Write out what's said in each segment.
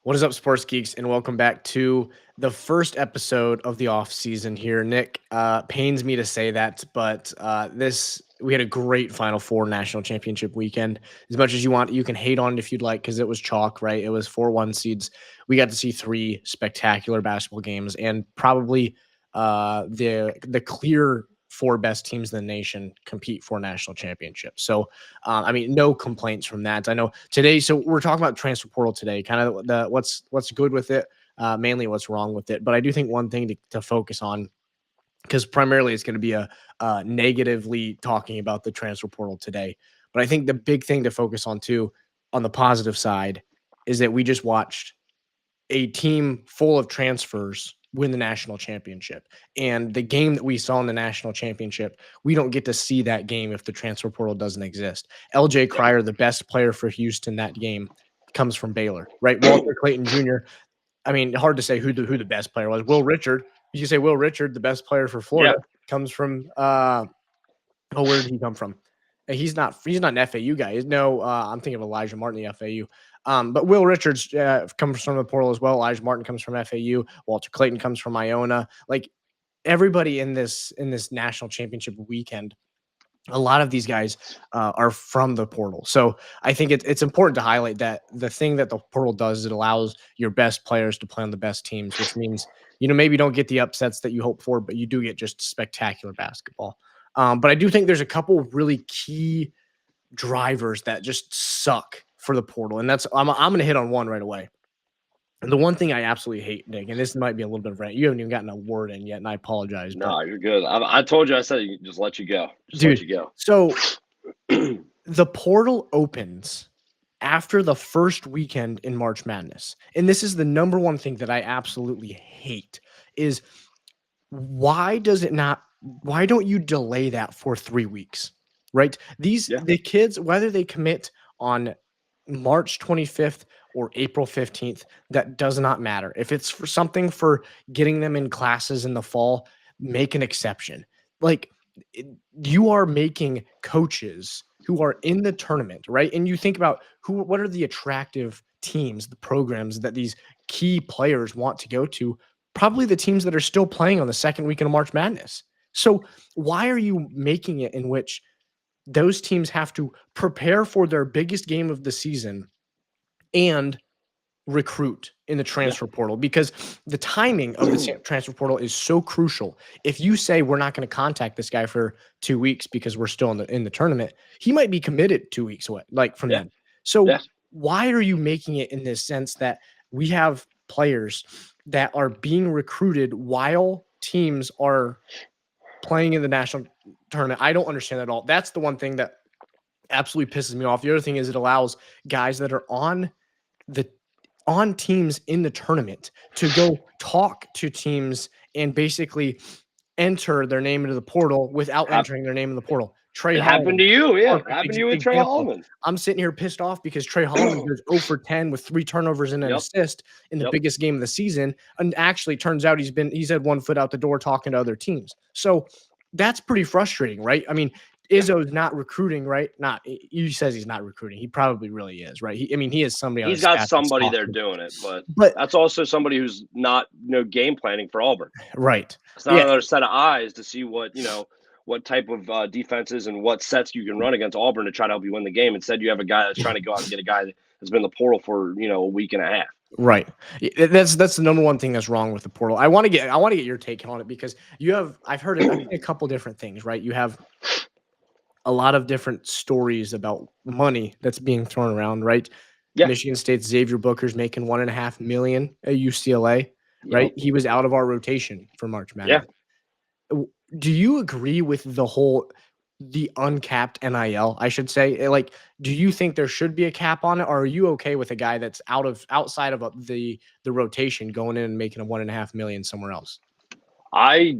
What is up, sports geeks, and welcome back to the first episode of the off season here. Nick, pains me to say that, but we had a great Final Four national championship weekend. As much as you can hate on it if you'd like, because it was chalk, right? It was 4-1 seeds. We got to see three spectacular basketball games, and probably the clear four best teams in the nation compete for national championships. So no complaints from that. I know today. So we're talking about transfer portal today, kind of what's good with it, mainly what's wrong with it. But I do think one thing to focus on, because primarily it's going to be a negatively talking about the transfer portal today. But I think the big thing to focus on too, on the positive side, is that we just watched a team full of transfers win the national championship. And the game that we saw in the national championship, we don't get to see that game if the transfer portal doesn't exist. LJ Cryer, the best player for Houston that game, comes from Baylor, right? Walter Clayton Jr. I mean, hard to say who the best player was. Will Richard, you can say Will Richard, the best player for Florida, comes from where did he come from? He's not an FAU guy. No, I'm thinking of Elijah Martin, the FAU. But Will Richards comes from the portal as well. Elijah Martin comes from FAU. Walter Clayton comes from Iona. Like everybody in this national championship weekend, a lot of these guys are from the portal. So I think it's important to highlight that the thing that the portal does is it allows your best players to play on the best teams, which means, maybe you don't get the upsets that you hope for, but you do get just spectacular basketball. But I do think there's a couple really key drivers that just suck for the portal. And I'm going to hit on one right away. And the one thing I absolutely hate, Nick, and this might be a little bit of rant. You haven't even gotten a word in yet, and I apologize. No, you're good. I told you. I said just let you go. Dude, let you go. So the portal opens after the first weekend in March Madness. And this is the number one thing that I absolutely hate is why don't you delay that for 3 weeks? Right? The kids, whether they commit on March 25th or April 15th, that does not matter. If it's for something for getting them in classes in the fall, make an exception. Like you are making coaches who are in the tournament, right? And you think about what are the attractive teams, the programs that these key players want to go to, probably the teams that are still playing on the second weekend of March Madness. So why are you making it in which those teams have to prepare for their biggest game of the season and recruit in the transfer portal? Because the timing of the transfer portal is so crucial. If you say we're not going to contact this guy for 2 weeks because we're still in the tournament, he might be committed 2 weeks away, like from then. So why are you making it in this sense that we have players that are being recruited while teams are playing in the national tournament? I don't understand that at all. That's the one thing that absolutely pisses me off. The other thing is it allows guys that are on teams in the tournament to go talk to teams and basically enter their name into the portal without entering their name in the portal. Trey happened to you, happened to you with Trey Holloman. I'm sitting here pissed off because Trey Holloman goes 0 for 10 with 3 turnovers and an assist in the biggest game of the season, and actually turns out he's had 1 foot out the door talking to other teams. So that's pretty frustrating, right? I mean, Izzo's not recruiting, right? He says he's not recruiting. He probably really is, right? He is somebody. He's got somebody there doing it, but that's also somebody who's not game planning for Auburn, right? It's not another set of eyes to see what type of defenses and what sets you can run against Auburn to try to help you win the game. Instead, you have a guy that's trying to go out and get a guy that's been in the portal for a week and a half. Right. That's the number one thing that's wrong with the portal. I want to get your take on it because I've heard a couple different things, right? You have a lot of different stories about money that's being thrown around, right? Yeah. Michigan State's Xavier Booker's making $1.5 million at UCLA, right? He was out of our rotation for March Madness. Yeah. Do you agree with the uncapped NIL, I should say? Like, do you think there should be a cap on it, or are you okay with a guy that's outside of the rotation going in and making a $1.5 million somewhere else? I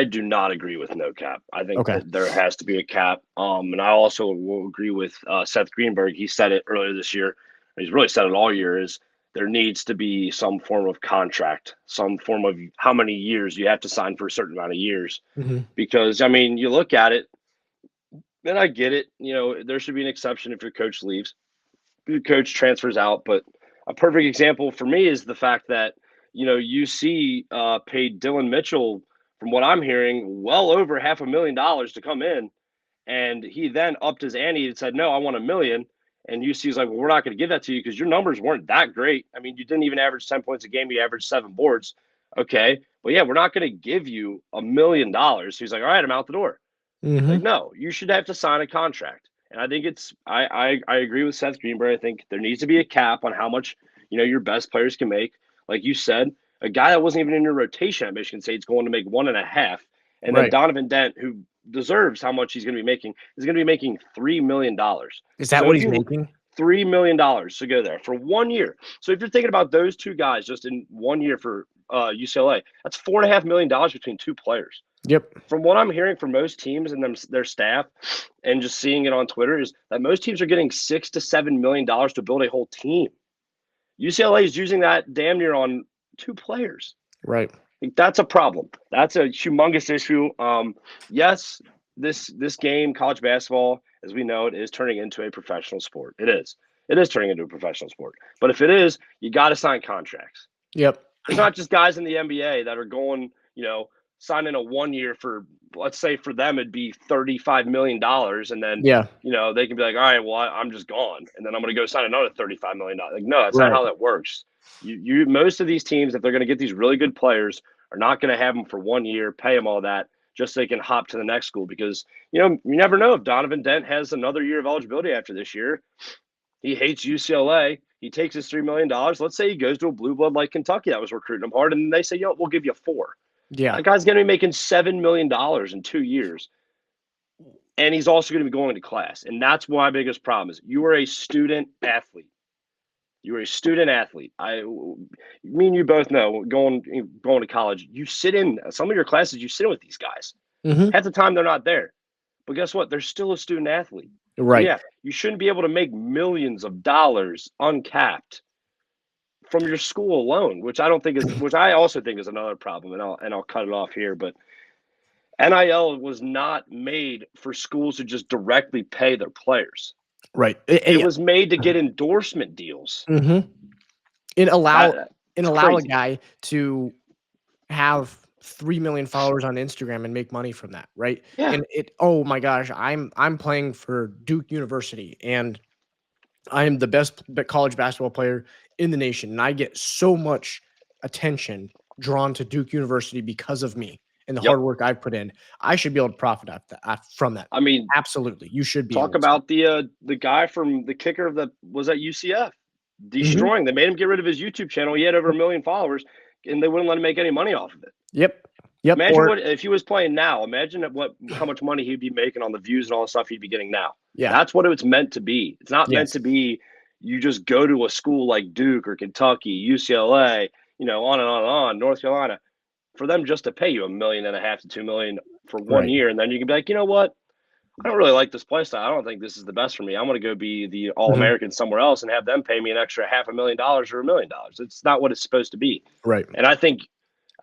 do not agree with no cap. I think that there has to be a cap. And I also will agree with Seth Greenberg. He said it earlier this year. He's really said it all year. Is there needs to be some form of contract, some form of how many years you have to sign for a certain amount of years. Mm-hmm. Because I mean, you look at it, and I get it. There should be an exception if your coach leaves, your coach transfers out. But a perfect example for me is the fact that, UC paid Dylan Mitchell, from what I'm hearing, well over $500,000 to come in. And he then upped his ante and said, no, I want $1 million. And UC's like, well, we're not going to give that to you because your numbers weren't that great. I mean, you didn't even average 10 points a game. You averaged 7 boards. Okay. But yeah, we're not going to give you $1 million. So he's like, all right, I'm out the door. Like, no, you should have to sign a contract. And I think I agree with Seth Greenberg. I think there needs to be a cap on how much, your best players can make. Like you said, a guy that wasn't even in your rotation at Michigan State is going to make 1.5. And then Donovan Dent, who deserves how much he's going to be making, is going to be making $3 million. Is that what he's making? $3 million to go there for 1 year. So if you're thinking about those two guys just in 1 year for UCLA, that's $4.5 million between two players. Yep. From what I'm hearing from most teams and their staff, and just seeing it on Twitter, is that most teams are getting $6 to $7 million to build a whole team. UCLA is using that damn near on 2 players. Right. That's a problem. That's a humongous issue. Yes, this game, college basketball, as we know it, is turning into a professional sport. It is. It is turning into a professional sport. But if it is, you got to sign contracts. Yep. There's not just guys in the NBA that are going, signing a 1 year for, let's say for them it'd be $35 million, and then they can be like, all right, well I'm just gone, and then I'm going to go sign another $35 million. Like, no, that's not how that works. You most of these teams, if they're going to get these really good players, are not going to have them for 1 year, pay them all that just so they can hop to the next school, because you never know if Donovan Dent has another year of eligibility after this year. He hates UCLA. He takes his $3 million. Let's say he goes to a blue blood like Kentucky that was recruiting him hard, and they say, we'll give you 4. Yeah. That guy's going to be making $7 million in 2 years. And he's also going to be going to class. And that's my biggest problem is you are a student athlete. You are a student athlete. Me and you both know, going to college, you sit in some of your classes, you sit in with these guys. Half the time they're not there. But guess what? They're still a student athlete. Right. So yeah, you shouldn't be able to make millions of dollars uncapped from your school alone, which I also think is another problem, and I'll cut it off here. But NIL was not made for schools to just directly pay their players. Right. It was made to get endorsement deals. And allow a guy to have 3 million followers on Instagram and make money from that, right? Yeah. And oh my gosh, I'm playing for Duke University and I'm the best college basketball player in the nation, and I get so much attention drawn to Duke University because of me and the hard work I've put in. I should be able to profit from that. I mean, absolutely, you should be. Talk about the guy from the kicker that was at UCF, destroying. They made him get rid of his YouTube channel. He had over 1 million followers, and they wouldn't let him make any money off of it. Yep. Imagine if he was playing now. Imagine how much money he'd be making on the views and all the stuff he'd be getting now. Yeah, that's what it's meant to be. It's not meant to be. You just go to a school like Duke or Kentucky, UCLA, on and on and on, North Carolina, for them just to pay you $1.5 million to $2 million for 1 year, and then you can be like, you know what? I don't really like this play style. I don't think this is the best for me. I'm going to go be the All-American somewhere else and have them pay me an extra $500,000 or $1 million. It's not what it's supposed to be. Right. And I think,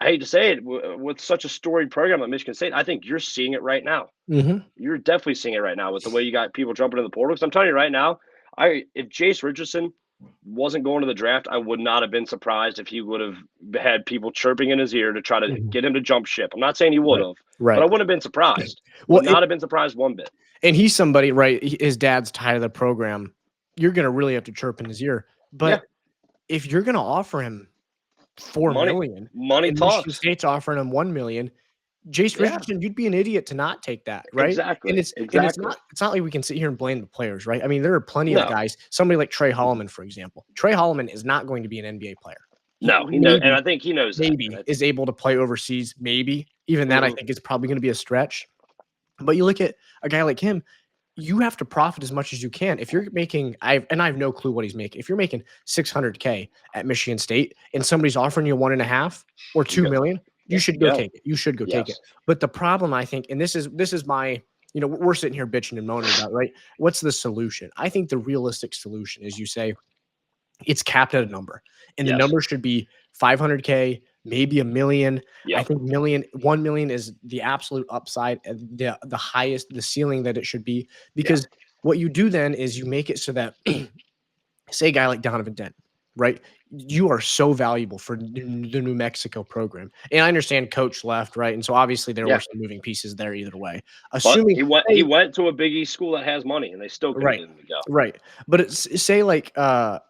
I hate to say it, with such a storied program like Michigan State, I think you're seeing it right now. You're definitely seeing it right now with the way you got people jumping in the portal. Because I'm telling you right now, if Jace Richardson wasn't going to the draft, I would not have been surprised if he would have had people chirping in his ear to try to get him to jump ship. I'm not saying he would have, but I wouldn't have been surprised. Would not have been surprised one bit. And he's somebody, right? His dad's tied to the program. You're going to really have to chirp in his ear. But if you're going to offer him $4 million, money talks. Michigan State's offering him $1 million. Jace Richardson, you'd be an idiot to not take that, right? Exactly. And it's not like we can sit here and blame the players, right? I mean, there are plenty of guys. Somebody like Trey Holloman, for example. Trey Holloman is not going to be an NBA player. He knows, and I think he knows. Maybe is able to play overseas. Maybe even that I think is probably going to be a stretch. But you look at a guy like him. You have to profit as much as you can. If you're making, I have no clue what he's making. If you're making $600K at Michigan State and somebody's offering you 1.5 or $2 million. You should go take it. You should go take it. But the problem, I think, and this is my, we're sitting here bitching and moaning about, right? What's the solution? I think the realistic solution is you say it's capped at a number, and the number should be 500K, maybe $1 million. I think 1 million is the absolute upside, the highest, the ceiling that it should be, because what you do then is you make it so that, say, a guy like Donovan Dent, right? You are so valuable for the New Mexico program. And I understand coach left, right? And so obviously there were some moving pieces there either way. But Assuming he went to a Big East school that has money, and they still couldn't right, get him to go. right. But it's, say like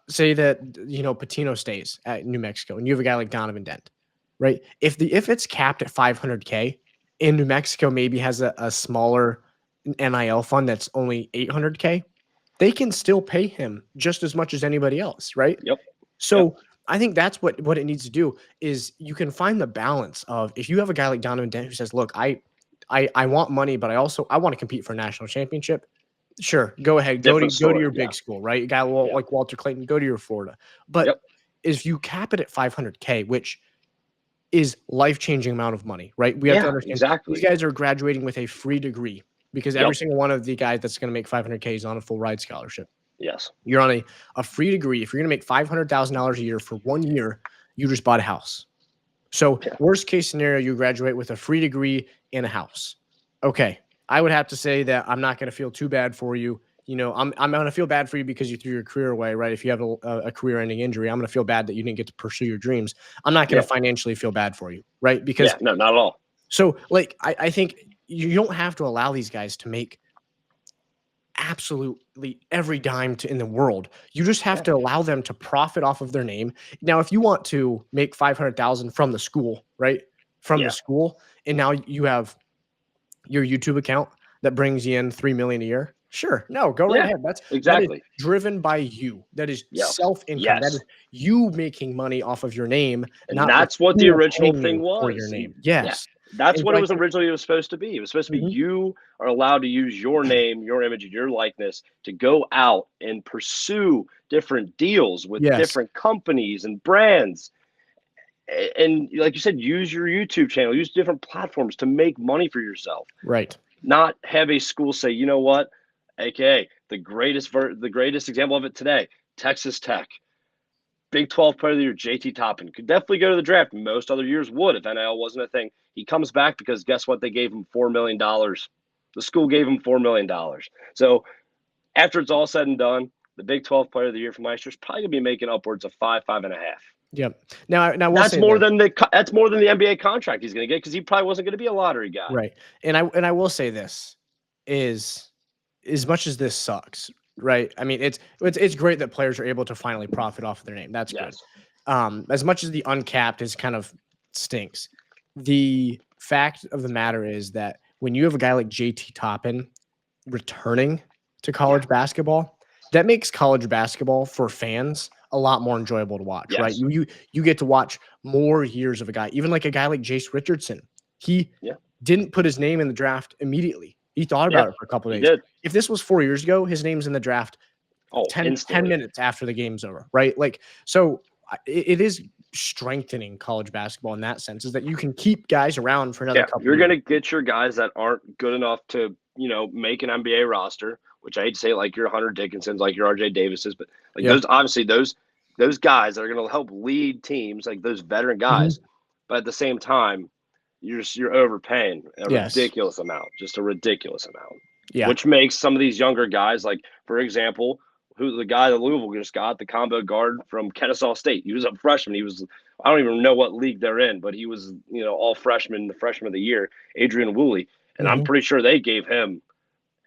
say that Patino stays at New Mexico, and you have a guy like Donovan Dent, right? If it's capped at 500K, and New Mexico maybe has a smaller NIL fund that's only 800K, they can still pay him just as much as anybody else, right? Yep. So I think that's what it needs to do is you can find the balance of, if you have a guy like Donovan Dent who says, "Look, I want money, but I want to compete for a national championship." Sure, go ahead, go Different to story. your big school, right? A guy like Walter Clayton, go to your Florida. But Yep. if you cap it at 500K, which is life-changing amount of money, right? We have to understand exactly. these guys are graduating with a free degree, because every Yep. single one of the guys that's going to make 500K is on a full ride scholarship. Yes. You're on a free degree. If you're going to make $500,000 a year for 1 year, you just bought a house. So worst case scenario, you graduate with a free degree and a house. Okay. I would have to say that I'm not going to feel too bad for you. I'm going to feel bad for you because you threw your career away, right? If you have a career-ending injury, I'm going to feel bad that you didn't get to pursue your dreams. I'm not going to financially feel bad for you, right? Because no, not at all. So, like, I think you don't have to allow these guys to make absolutely every dime in the world. You just have to allow them to profit off of their name. Now, if you want to make 500,000 from the school, right? From the school, and now you have your YouTube account that brings you in 3 million a year. Sure. No, go right ahead. That is driven by you. That is self-income. That is you making money off of your name. And not that's what the original thing was. For your name. Yes. That's what it was originally supposed to be. It was supposed to be you are allowed to use your name, your image, and your likeness to go out and pursue different deals with different companies and brands. And like you said, use your YouTube channel, use different platforms to make money for yourself. Right. Not have a school say, you know what, AKA the greatest example of it today, Texas Tech. Big 12 player of the year, JT Toppin, could definitely go to the draft. Most other years would if NIL wasn't a thing. He comes back because guess what? They gave him $4 million. The school gave him $4 million. So after it's all said and done, the Big 12 player of the year for Meister is probably going to be making upwards of 5.5. Yep. Now that's more than the NBA contract he's going to get, because he probably wasn't going to be a lottery guy. Right. And I will say this is, as much as this sucks, right? I mean, it's great that players are able to finally profit off of their name. That's good. As much as the uncapped is kind of stinks, the fact of the matter is that when you have a guy like JT Toppin returning to college basketball, that makes college basketball for fans a lot more enjoyable to watch, right? You get to watch more years of a guy, even like a guy like Jace Richardson. He didn't put his name in the draft immediately. He thought about it for a couple of days. If this was 4 years ago, his name's in the draft 10 minutes after the game's over, right? Like, so it is strengthening college basketball in that sense, is that you can keep guys around for another couple You're years. going to get your guys that aren't good enough to, make an NBA roster, which I hate to say, like your Hunter Dickinsons, like your RJ Davises, but like those, obviously those guys that are going to help lead teams, like those veteran guys. But at the same time, you're overpaying a ridiculous amount, just a ridiculous amount. Which makes some of these younger guys, like, for example, who the guy that Louisville just got, the combo guard from Kennesaw State. He was a freshman. I don't even know what league they're in, but he was, all freshman, the freshman of the year, Adrian Woolley. And I'm pretty sure they gave him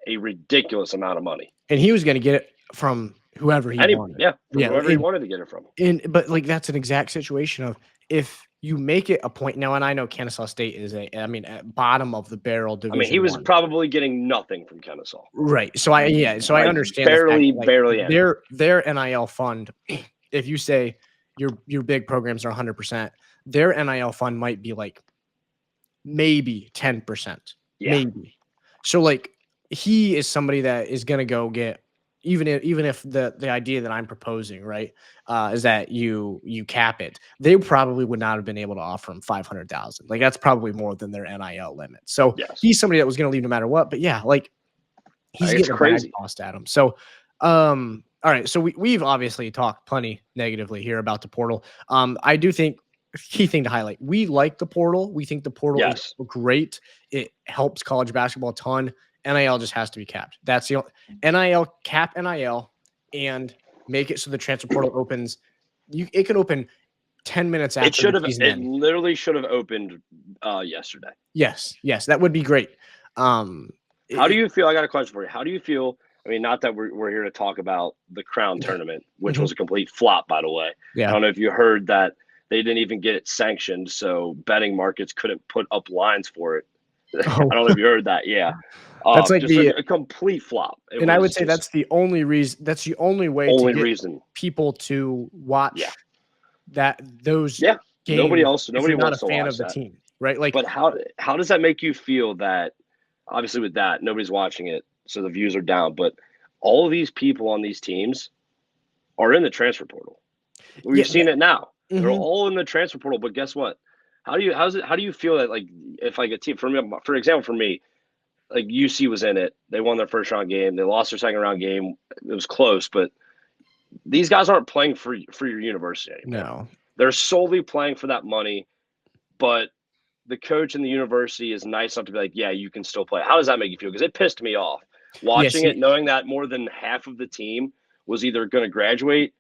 a ridiculous amount of money. And he was going to get it from whoever he wanted. Whoever he wanted to get it from. But like, that's an exact situation of, if you make it a point now, and I know Kennesaw State is at bottom of the barrel division. I mean, he was probably getting nothing from Kennesaw. Right. So I understand barely their NIL fund. If you say your big programs are 100%, their NIL fund might be like maybe 10%. Maybe. So like, he is somebody that is going to go get, even if the idea that I'm proposing, right, is that you cap it, they probably would not have been able to offer him 500,000. Like, that's probably more than their NIL limit. So he's somebody that was going to leave no matter what. But yeah, like, he's getting a bag tossed at him. So, all right. So we've obviously talked plenty negatively here about the portal. I do think, key thing to highlight, we like the portal. We think the portal is great. It helps college basketball a ton. NIL just has to be capped. That's the NIL cap, NIL, and make it so the transfer portal opens it could open 10 minutes after the season ends. It literally should have opened yesterday. Yes, that would be great. How do you feel? I got a question for you. How do you feel? I mean, not that we're here to talk about the Crown tournament, which was a complete flop, by the way. Yeah. I don't know if you heard that they didn't even get it sanctioned, so betting markets couldn't put up lines for it. Oh. I don't know if you heard that. Yeah. That's like just a complete flop. And I would say that's the only reason. That's the only way to get people to watch those games. Nobody wants not a to fan watch of the team, right? Like, but how does that make you feel that obviously with that nobody's watching it, so the views are down, but all of these people on these teams are in the transfer portal. We've seen it now. They're all in the transfer portal, but guess what? How do you feel that, like, if like a team, for example, for me, like UC was in it, they won their first round game, they lost their second round game, it was close, but these guys aren't playing for your university anymore. No, they're solely playing for that money, but the coach in the university is nice enough to be like, yeah, you can still play. How does that make you feel? Because it pissed me off watching it, knowing that more than half of the team was either going to graduate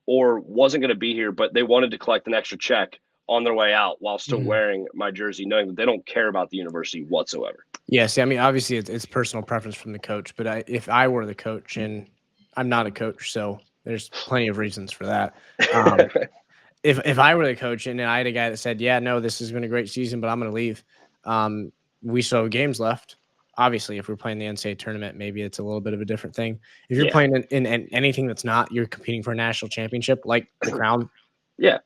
or wasn't going to be here, but they wanted to collect an extra check on their way out while still wearing my jersey, knowing that they don't care about the university whatsoever. Yeah, see, I mean, obviously it's personal preference from the coach, but if I were the coach, and I'm not a coach, so there's plenty of reasons for that. If I were the coach and I had a guy that said, yeah, no, this has been a great season, but I'm going to leave. We still have games left. Obviously, if we're playing the NCAA tournament, maybe it's a little bit of a different thing. If you're playing in anything that's not, you're competing for a national championship like the Crown. Yeah.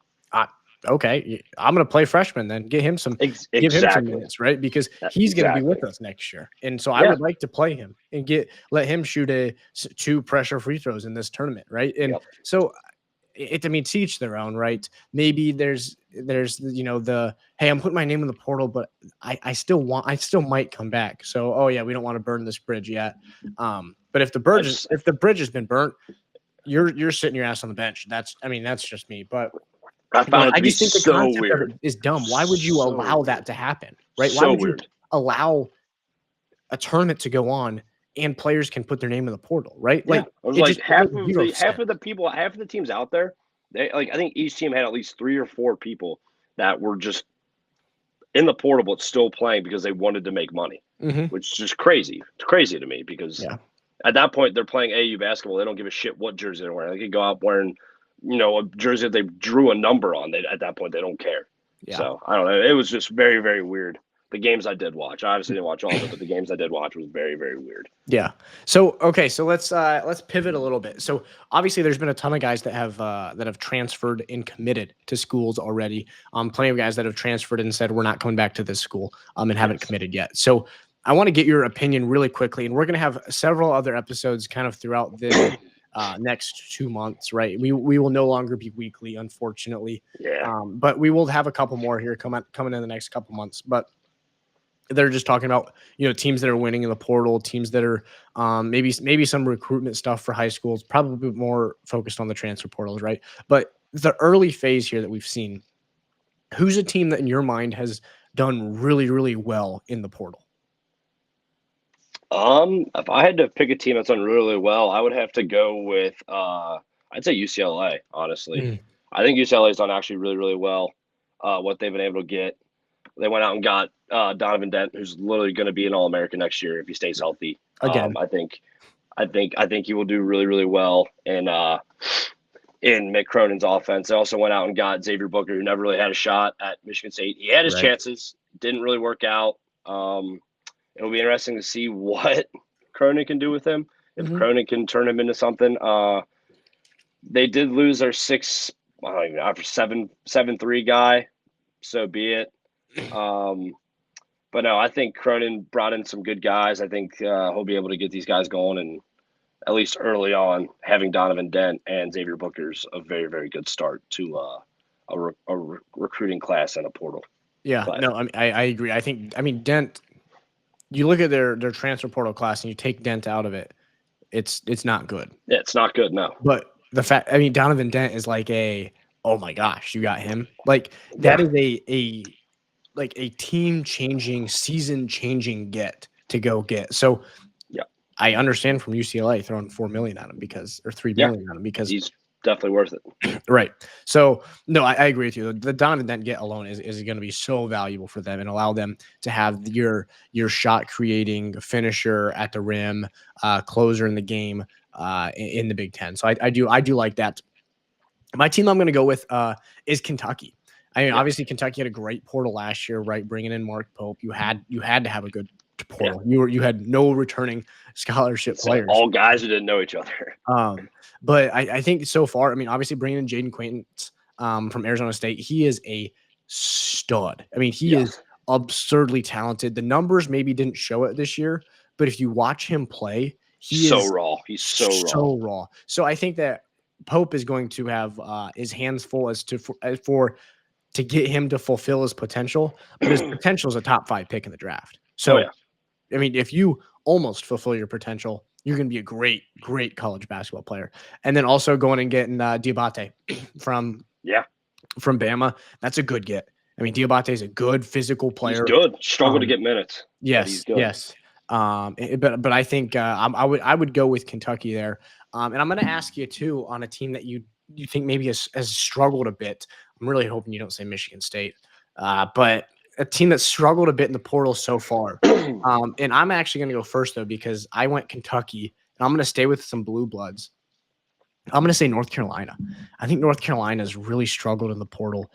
Okay, I'm going to play freshman then. Get him some, give him some minutes, right? Because he's going to be with us next year, and so I would like to play him and let him shoot 2 pressure free throws in this tournament, right? And so, I mean, to each their own, right? Maybe there's hey, I'm putting my name in the portal, but I still might come back. So we don't want to burn this bridge yet. But if the bridge has been burnt, you're sitting your ass on the bench. That's just me, but. I just think the concept of it is dumb. Why would you allow that to happen, right? Why would you allow a tournament to go on and players can put their name in the portal, right? Yeah. Like half of the teams out there, I think each team had at least 3 or 4 people that were just in the portal but still playing because they wanted to make money, which is just crazy. It's crazy to me because at that point they're playing AU basketball. They don't give a shit what jersey they're wearing. They could go out wearing a jersey that they drew a number on. At that point, they don't care. Yeah. So I don't know. It was just very, very weird. The games I did watch, I obviously didn't watch all of it, but the games I did watch was very, very weird. Yeah. So let's pivot a little bit. So obviously, there's been a ton of guys that have transferred and committed to schools already. Plenty of guys that have transferred and said we're not coming back to this school. And haven't committed yet. So I want to get your opinion really quickly, and we're going to have several other episodes kind of throughout the. Next 2 months, right? We will no longer be weekly, unfortunately. Yeah. But we will have a couple more here coming in the next couple months. But they're just talking about teams that are winning in the portal, teams that are maybe some recruitment stuff for high schools, probably more focused on the transfer portals, right? But the early phase here that we've seen, who's a team that in your mind has done really, really well in the portal? If I had to pick a team that's done really well, I would have to go with I'd say UCLA, honestly. I think UCLA's done actually really, really well. What they've been able to get. They went out and got Donovan Dent, who's literally going to be an All-American next year if he stays healthy. Again. I think he will do really, really well in Mick Cronin's offense. They also went out and got Xavier Booker, who never really had a shot at Michigan State. He had his chances, didn't really work out. It'll be interesting to see what Cronin can do with him. If Cronin can turn him into something. They did lose their 7-3 guy, so be it. But no, I think Cronin brought in some good guys. I think he'll be able to get these guys going, and at least early on, having Donovan Dent and Xavier Booker's a very, very good start to a recruiting class and a portal. Yeah, no, I agree. Dent. You look at their transfer portal class and you take Dent out of it, it's not good. Yeah, it's not good, no. But Donovan Dent is like oh my gosh, you got him. Like that is a team changing, season changing get. So I understand from UCLA throwing $4 million at him or $3 million on him because definitely worth it. Right. So no, I agree with you. The Donovan Dent get alone is going to be so valuable for them and allow them to have your shot creating finisher at the rim, closer in the game, in the Big Ten. So I do like that. My team I'm going to go with is Kentucky. I mean, obviously Kentucky had a great portal last year, right? Bringing in Mark Pope, you had to have a good portal. You had no returning scholarship players, all guys who didn't know each other. But I think so far, I mean, obviously bringing in Jaden Quaintance from Arizona State, he is a stud. I mean, he is absurdly talented. The numbers maybe didn't show it this year, but if you watch him play, he so is raw. He's so raw. So I think that Pope is going to have his hands full as to get him to fulfill his potential, but his potential is a top 5 pick in the draft. So, I mean, if you almost fulfill your potential, you're going to be a great, great college basketball player. And then also going and getting Diabate from Bama. That's a good get. I mean, Diabate is a good physical player. He's good. Struggled to get minutes. Yes, yes. But I think I would go with Kentucky there. And I'm going to ask you too on a team that you think maybe has struggled a bit. I'm really hoping you don't say Michigan State, but a team that struggled a bit in the portal so far. And I'm actually going to go first though because I went Kentucky, and I'm going to stay with some blue bloods. I'm going to say North Carolina. I think North Carolina has really struggled in the portal.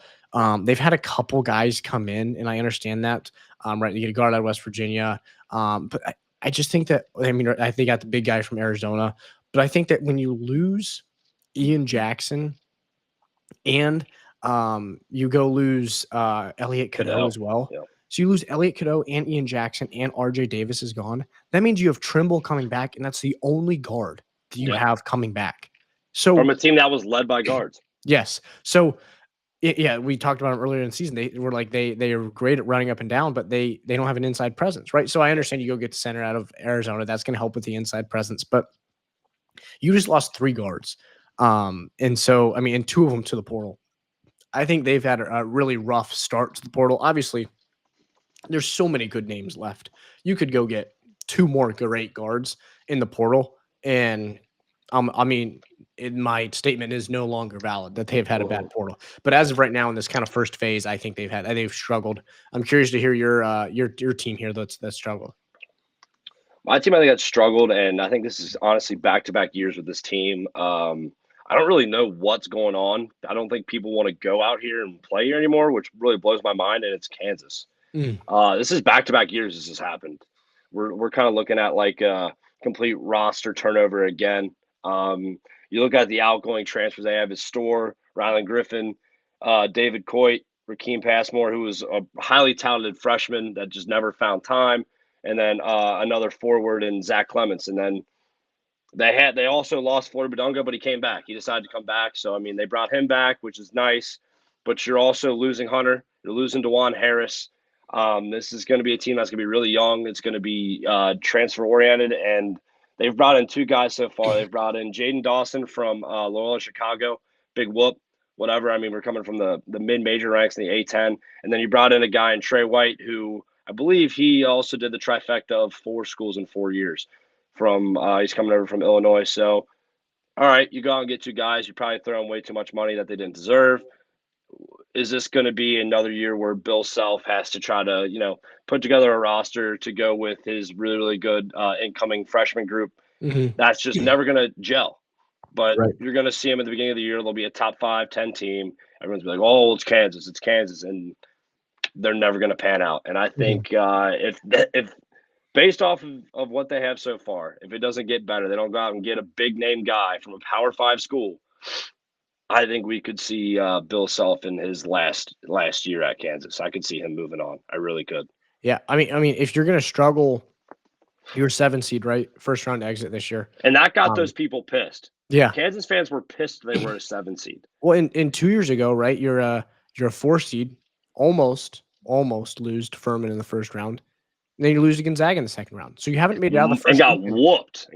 They've had a couple guys come in, and I understand that. Right, you get a guard out of West Virginia, but I just think that I mean I think got the big guy from Arizona, but I think that when you lose Ian Jackson and you go lose Elliot Cadeau as well. Yeah. So you lose Elliot Cadeau and Ian Jackson, and RJ Davis is gone. That means you have Trimble coming back, and that's the only guard that you have coming back. So from a team that was led by guards. Yes. So we talked about them earlier in the season. They were like they are great at running up and down, but they don't have an inside presence, right? So I understand you go get the center out of Arizona. That's going to help with the inside presence, but you just lost 3 guards. And so I mean, and 2 of them to the portal. I think they've had a really rough start to the portal. Obviously, there's so many good names left. You could go get 2 more great guards in the portal, and I mean, my statement is no longer valid that they've had a bad portal. But as of right now, in this kind of first phase, I think they've struggled. I'm curious to hear your team here that's struggled. My team, I think, has struggled, and I think this is honestly back-to-back years with this team. I don't really know what's going on. I don't think people want to go out here and play here anymore, which really blows my mind, and it's Kansas. This is back-to-back years this has happened. We're kind of looking at like a complete roster turnover again. You look at the outgoing transfers they have is Storr, Rylan Griffin, David Coit, Rakeem Passmore, who was a highly talented freshman that just never found time, and then another forward in Zach Clements. And then they also lost Florida Badunga, but he came back. He decided to come back. So, I mean, they brought him back, which is nice. But you're also losing Hunter. You're losing DeJuan Harris. This is going to be a team that's going to be really young. It's going to be transfer-oriented, and they've brought in 2 guys so far. They've brought in Jaden Dawson from Loyola Chicago, big whoop, whatever. I mean, we're coming from the mid-major ranks in the A-10. And then you brought in a guy in Trey White who I believe he also did the trifecta of 4 schools in 4 years. He's coming over from Illinois. So, all right, you go out and get 2 guys. You probably throw them way too much money that they didn't deserve. Is this going to be another year where Bill Self has to try to, put together a roster to go with his really, really good incoming freshman group? That's just never going to gel. But you're going to see them at the beginning of the year. They'll be a top 5, 10 team. Everyone's be like, oh, it's Kansas. And they're never going to pan out. And I think if based off of what they have so far, if it doesn't get better, they don't go out and get a big name guy from a Power 5 school, I think we could see Bill Self in his last year at Kansas. I could see him moving on. I really could. Yeah, I mean, if you're going to struggle, you're 7 seed, right? First round exit this year, and that got those people pissed. Yeah, Kansas fans were pissed they were a 7 seed. Well, in 2 years ago, right? You're a 4 seed, almost lose to Furman in the first round. And then you lose to Gonzaga in the second round. So you haven't made it out of the first and got whooped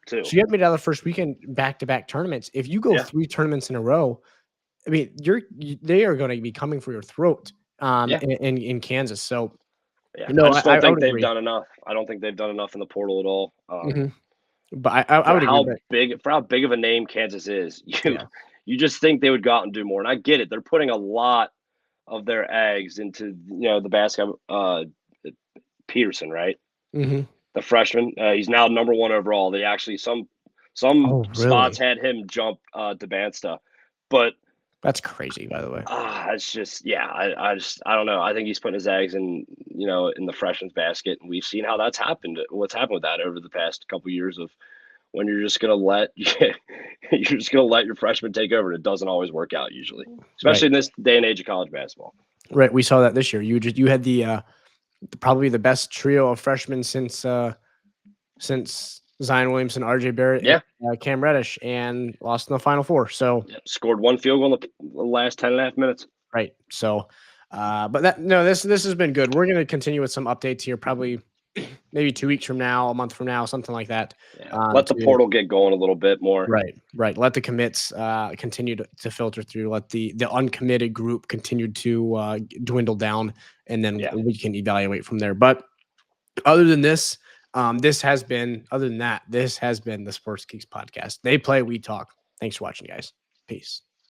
too. So you haven't made it out of the first weekend back-to-back tournaments. If you go 3 tournaments in a row, I mean, they are going to be coming for your throat in Kansas. So I just don't think they've done enough. I don't think they've done enough in the portal at all. But I would agree. For how big of a name Kansas is, you just think they would go out and do more. And I get it; they're putting a lot of their eggs into the basket. Peterson, right? Mm-hmm. The freshman. He's now number 1 overall. They actually some spots had him jump DeBansta, but that's crazy. By the way, it's just I don't know. I think he's putting his eggs in the freshman's basket, and we've seen how that's happened. What's happened with that over the past couple years of when you're just gonna let your freshman take over. It doesn't always work out usually, especially in this day and age of college basketball. Right, we saw that this year. You had the probably the best trio of freshmen since Zion Williamson, RJ Barrett, and Cam Reddish, and lost in the Final Four. So scored 1 field goal in the last 10.5 minutes. Right. So, but this has been good. We're going to continue with some updates here, probably maybe 2 weeks from now, a month from now, something like that. Let the portal get going a little bit more. Right. Let the commits continue to filter through. Let the uncommitted group continue to dwindle down, and then we can evaluate from there. But other than this, this has been the Sports Geeks podcast. They play, we talk. Thanks for watching, guys. Peace.